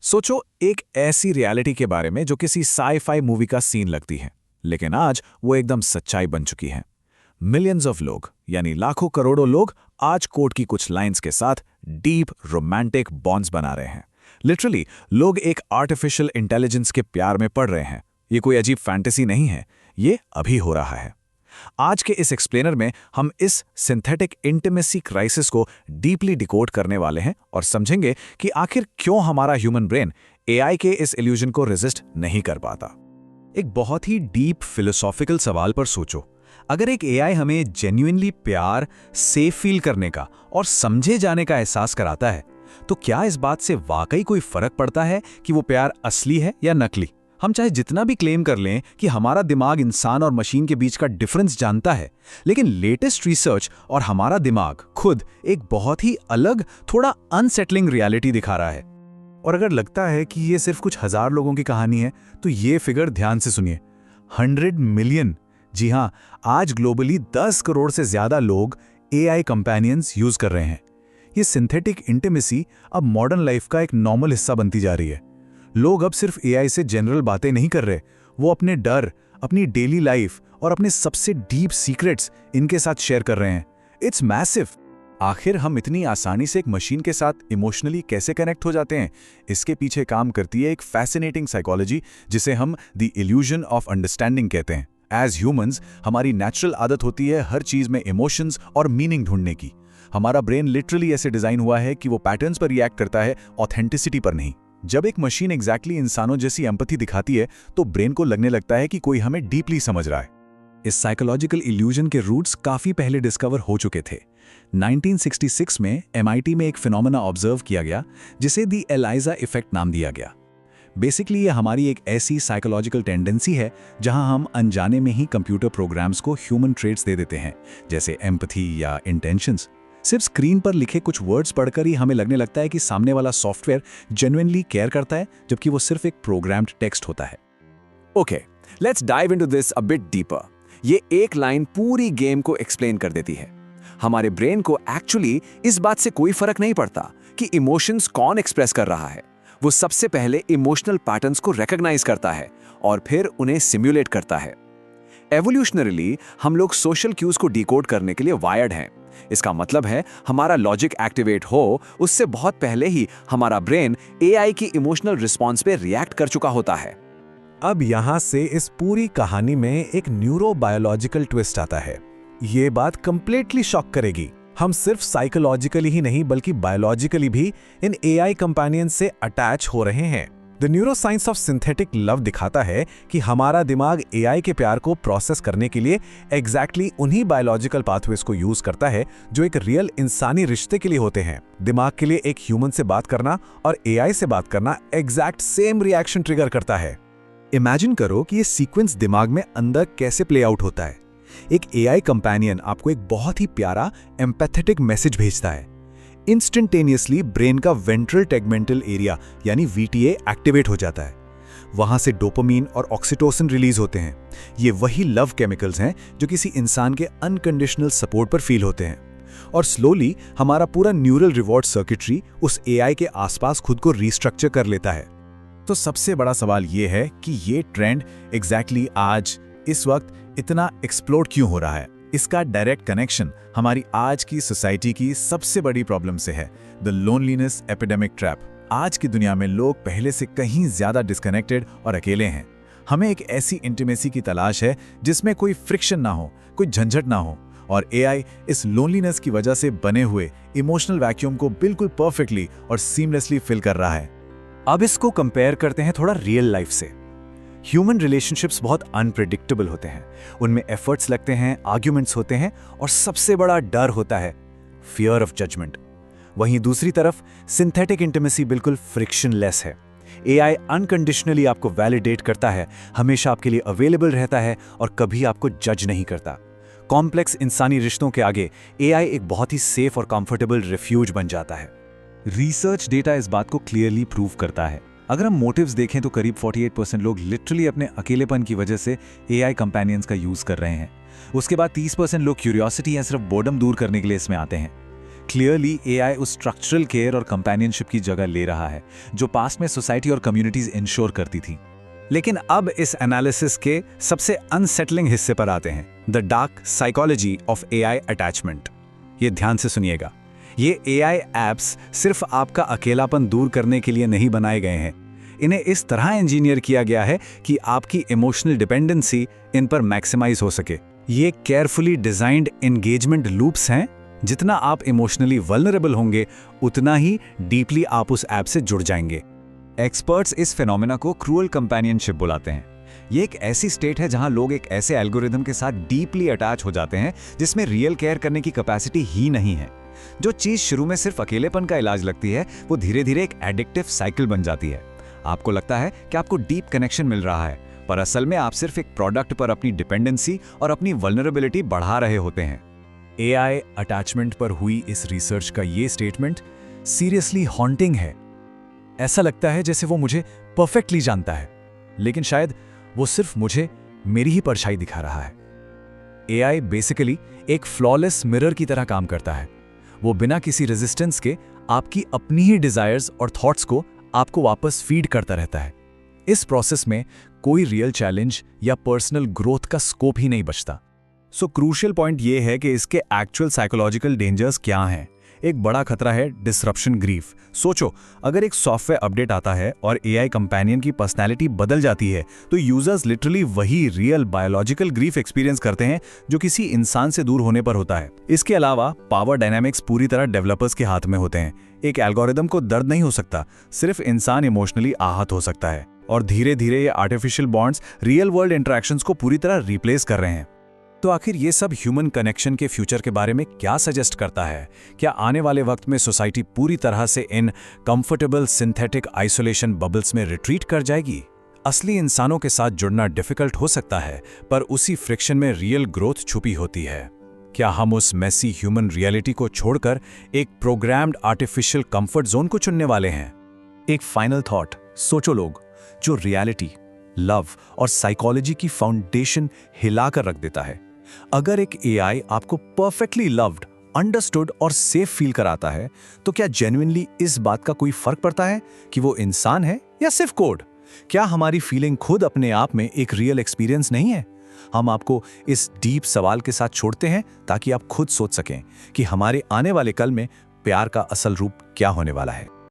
सोचो एक ऐसी रियलिटी के बारे में जो किसी साई-फाई मूवी का सीन लगती है, लेकिन आज वो एकदम सच्चाई बन चुकी है। मिलियंस ऑफ लोग यानी लाखों करोड़ों लोग आज कोड की कुछ लाइंस के साथ डीप रोमांटिक बॉन्ड्स बना रहे हैं। लिटरली लोग एक आर्टिफिशियल इंटेलिजेंस के प्यार में पड़ रहे हैं। ये कोई अजीब फैंटेसी नहीं है, ये अभी हो रहा है। आज के इस एक्सप्लेनर में हम इस सिंथेटिक इंटीमेसी क्राइसिस को डीपली डिकोड करने वाले हैं और समझेंगे कि आखिर क्यों हमारा ह्यूमन ब्रेन एआई के इस इल्यूजन को रेजिस्ट नहीं कर पाता। एक बहुत ही डीप फिलोसॉफिकल सवाल पर सोचो। अगर एक एआई हमें जेन्युइनली प्यार, सेफ फील करने का और समझे जाने का एहसास कराता है, तो क्या इस बात से वाकई कोई फर्क पड़ता है कि वो प्यार असली है या नकली? हम चाहे जितना भी क्लेम कर लें कि हमारा दिमाग इंसान और मशीन के बीच का डिफरेंस जानता है, लेकिन लेटेस्ट रिसर्च और हमारा दिमाग खुद एक बहुत ही अलग, थोड़ा अनसेटलिंग रियलिटी दिखा रहा है। और अगर लगता है कि ये सिर्फ कुछ हजार लोगों की कहानी है, तो ये फिगर ध्यान से सुनिए। 100 मिलियन। जी हाँ, आज ग्लोबली 10 करोड़ से ज्यादा लोग एआई कंपेनियंस यूज कर रहे हैं। ये सिंथेटिक इंटीमेसी अब मॉडर्न लाइफ का एक नॉर्मल हिस्सा बनती जा रही है। लोग अब सिर्फ एआई से जनरल बातें नहीं कर रहे, वो अपने डर, अपनी डेली लाइफ और अपने सबसे डीप सीक्रेट्स इनके साथ शेयर कर रहे हैं। It's massive. आखिर हम इतनी आसानी से एक मशीन के साथ इमोशनली कैसे कनेक्ट हो जाते हैं? इसके पीछे काम करती है एक फैसिनेटिंग साइकोलॉजी जिसे हम द इल्यूजन ऑफ अंडरस्टैंडिंग कहते हैं। एज ह्यूमंस हमारी नेचुरल आदत होती है हर चीज में इमोशंस और मीनिंग ढूंढने की। हमारा ब्रेन लिटरली ऐसे डिजाइन हुआ है कि वो पैटर्न्स पर रिएक्ट करता है, ऑथेंटिसिटी पर नहीं। जब एक मशीन एग्जैक्टली इंसानों जैसी एम्पैथी दिखाती है, तो ब्रेन को लगने लगता है कि कोई हमें डीपली समझ रहा है। इस साइकोलॉजिकल इल्यूजन के रूट्स काफी पहले डिस्कवर हो चुके थे। 1966 में MIT में एक फिनोमेना ऑब्जर्व किया गया जिसे द एलाइजा इफेक्ट नाम दिया गया। बेसिकली ये हमारी एक ऐसी साइकोलॉजिकल टेंडेंसी है जहां हम अनजाने में ही कंप्यूटर प्रोग्राम्स को ह्यूमन ट्रेट्स दे देते हैं, जैसे एम्पैथी या इंटेंशंस। सिर्फ स्क्रीन पर लिखे कुछ वर्ड्स पढ़कर ही हमें लगने लगता है कि सामने वाला सॉफ्टवेयर जेन्युइनली केयर करता है, जबकि वो सिर्फ एक प्रोग्राम्ड टेक्स्ट होता है। Okay, let's dive into this a bit deeper. ये एक लाइन पूरी गेम को एक्सप्लेन कर देती है। हमारे ब्रेन को एक्चुअली इस बात से कोई फर्क नहीं पड़ता कि इमोशंस कौन एक्सप्रेस कर रहा है। वो सबसे पहले इमोशनल पैटर्न्स को रिकॉग्नाइज करता है और फिर उन्हें सिम्युलेट करता है। एवोल्यूशनरली हम लोग सोशल क्यूज को डिकोड करने के लिए वायर्ड हैं। इसका मतलब है हमारा लॉजिक एक्टिवेट हो उससे बहुत पहले ही हमारा ब्रेन एआई की इमोशनल रिस्पॉन्स पे रिएक्ट कर चुका होता है। अब यहां से इस पूरी कहानी में एक न्यूरोबायोलॉजिकल ट्विस्ट आता है। ये बात कंप्लीटली शॉक करेगी। हम सिर्फ साइकोलॉजिकली ही नहीं बल्कि बायोलॉजिकली भी इन एआई कंपेनियन से अटैच हो रहे हैं। The neuroscience of synthetic love दिखाता है कि हमारा दिमाग एआई के प्यार को प्रोसेस करने के लिए एग्जैक्टली उन्हीं बायोलॉजिकल पाथवेज को यूज करता है जो एक रियल इंसानी रिश्ते के लिए होते हैं। दिमाग के लिए एक ह्यूमन से बात करना और एआई से बात करना एग्जैक्ट सेम रिएक्शन ट्रिगर करता है। इमेजिन करो कि ये सीक्वेंस दिमाग में अंदर कैसे प्ले आउट होता है। एक एआई कंपेनियन आपको एक बहुत ही प्यारा एम्पैथेटिक मैसेज भेजता है। इंस्टेंटेनियसली ब्रेन का वेंट्रल टेगमेंटल एरिया यानी VTA एक्टिवेट हो जाता है। वहां से डोपामीन और ऑक्सीटोसिन रिलीज होते हैं। ये वही लव केमिकल्स हैं जो किसी इंसान के अनकंडीशनल सपोर्ट पर फील होते हैं। और स्लोली हमारा पूरा न्यूरल रिवॉर्ड सर्किटरी उस एआई के आसपास खुद को रीस्ट्रक्चर कर लेता है। तो सबसे बड़ा सवाल ये है कि ये ट्रेंड एग्जैक्टली आज इस वक्त इतना एक्सप्लोड क्यों हो रहा है? इसका डायरेक्ट कनेक्शन हमारी आज की सोसाइटी की सबसे बड़ी प्रॉब्लम से है, द लोनलीनेस एपिडेमिक ट्रैप। आज की दुनिया में लोग पहले से कहीं ज्यादा डिस्कनेक्टेड और अकेले हैं। हमें एक ऐसी इंटीमेसी की तलाश है जिसमें कोई फ्रिक्शन ना हो, कोई झंझट ना हो, और एआई इस लोनलीनेस की वजह से बने हुए इमोशनल वैक्यूम को बिल्कुल परफेक्टली और सीमलेसली फिल कर रहा है। अब इसको कंपेयर करते हैं थोड़ा रियल लाइफ से। ह्यूमन रिलेशनशिप्स बहुत अनप्रेडिक्टेबल होते हैं। उनमें एफर्ट्स लगते हैं, आर्ग्यूमेंट्स होते हैं और सबसे बड़ा डर होता है फियर ऑफ जजमेंट। वहीं दूसरी तरफ सिंथेटिक इंटीमेसी बिल्कुल फ्रिक्शनलेस है। एआई अनकंडीशनली आपको वैलिडेट करता है, हमेशा आपके लिए अवेलेबल रहता है और कभी आपको जज नहीं करता। कॉम्प्लेक्स इंसानी रिश्तों के आगे एआई एक बहुत ही सेफ और कंफर्टेबल रिफ्यूज बन जाता है। रिसर्च डेटा इस बात को क्लियरली प्रूव करता है। अगर हम मोटिव्स देखें तो करीब 48% लोग लिटरली अपने अकेलेपन की वजह से एआई कंपेनियंस का यूज कर रहे हैं। उसके बाद 30% लोग क्यूरियोसिटी या सिर्फ बोर्डम दूर करने के लिए इसमें आते हैं। क्लियरली एआई उस स्ट्रक्चरल केयर और कंपेनियनशिप की जगह ले रहा है जो पास्ट में सोसाइटी और कम्युनिटीज इंश्योर करती थी। लेकिन अब इस एनालिसिस के सबसे अनसेटलिंग हिस्से पर आते हैं, the dark psychology of AI attachment. ये ध्यान से सुनिएगा। ये एआई एप्स सिर्फ आपका अकेलापन दूर करने के लिए नहीं बनाए गए हैं। इन्हें इस तरह इंजीनियर किया गया है कि आपकी इमोशनल डिपेंडेंसी इन पर मैक्सिमाइज हो सके। ये केयरफुली डिजाइंड एंगेजमेंट लूप्स हैं। जितना आप इमोशनली वल्नरेबल होंगे उतना ही डीपली आप उस ऐप से जुड़ जाएंगे। एक्सपर्ट्स इस फिनोमेना को क्रूअल कंपेनियनशिप बुलाते हैं। ये एक ऐसी स्टेट है जहां लोग एक ऐसे एल्गोरिदम के साथ डीपली अटैच हो जाते हैं जिसमें रियल केयर करने की कैपेसिटी ही नहीं है। जो चीज शुरू में सिर्फ अकेलेपन का इलाज लगती है वो धीरे धीरे एक एडिक्टिव साइकिल बन जाती है। आपको लगता है कि आपको डीप कनेक्शन मिल रहा है, पर असल में आप सिर्फ एक प्रोडक्ट पर अपनी डिपेंडेंसी और अपनी वल्नरेबिलिटी बढ़ा रहे होते हैं। एआई अटैचमेंट पर हुई इस रिसर्च का ये स्टेटमेंट सीरियसली हॉन्टिंग है। ऐसा लगता है जैसे वो मुझे परफेक्टली जानता है, लेकिन शायद वो सिर्फ मुझे मेरी ही परछाई दिखा रहा है। एआई बेसिकली एक फ्लॉलेस मिरर की तरह काम करता है। वो बिना किसी रेजिस्टेंस के आपकी अपनी ही डिजायर्स और थॉट्स को आपको वापस फीड करता रहता है। इस प्रोसेस में कोई रियल चैलेंज या पर्सनल ग्रोथ का स्कोप ही नहीं बचता। सो क्रूशियल पॉइंट ये है कि इसके एक्चुअल साइकोलॉजिकल डेंजर्स क्या हैं। एक बड़ा खतरा है डिसरप्शन ग्रीफ। सोचो, अगर एक सॉफ्टवेयर अपडेट आता है और एआई कंपेनियन की पर्सनैलिटी बदल जाती है तो यूजर्स लिटरली वही रियल बायोलॉजिकल ग्रीफ एक्सपीरियंस करते हैं जो किसी इंसान से दूर होने पर होता है। इसके अलावा पावर डायनामिक्स पूरी तरह डेवलपर्स के हाथ में होते हैं। एक एल्गोरिदम को दर्द नहीं हो सकता, सिर्फ इंसान इमोशनली आहत हो सकता है। और धीरे धीरे ये artificial bonds real world interactions को पूरी तरह रिप्लेस कर रहे हैं। तो आखिर ये सब ह्यूमन कनेक्शन के फ्यूचर के बारे में क्या सजेस्ट करता है? क्या आने वाले वक्त में सोसाइटी पूरी तरह से इन कंफर्टेबल सिंथेटिक आइसोलेशन बबल्स में रिट्रीट कर जाएगी? असली इंसानों के साथ जुड़ना डिफिकल्ट हो सकता है, पर उसी फ्रिक्शन में रियल ग्रोथ छुपी होती है। क्या हम उस मेसी ह्यूमन रियलिटी को छोड़कर एक प्रोग्राम्ड आर्टिफिशियल कंफर्ट जोन को चुनने वाले हैं? एक फाइनल थॉट, सोचो लोग, जो रियलिटी, लव और साइकोलॉजी की फाउंडेशन हिलाकर रख देता है। अगर एक एआई आपको परफेक्टली लव्ड, अंडरस्टूड और सेफ फील कराता है तो क्या जेन्युइनली इस बात का कोई फर्क पड़ता है कि वो इंसान है या सिर्फ कोड? क्या हमारी फीलिंग खुद अपने आप में एक रियल एक्सपीरियंस नहीं है? हम आपको इस डीप सवाल के साथ छोड़ते हैं ताकि आप खुद सोच सकें कि हमारे आने वाले कल में प्यार का असल रूप क्या होने वाला है।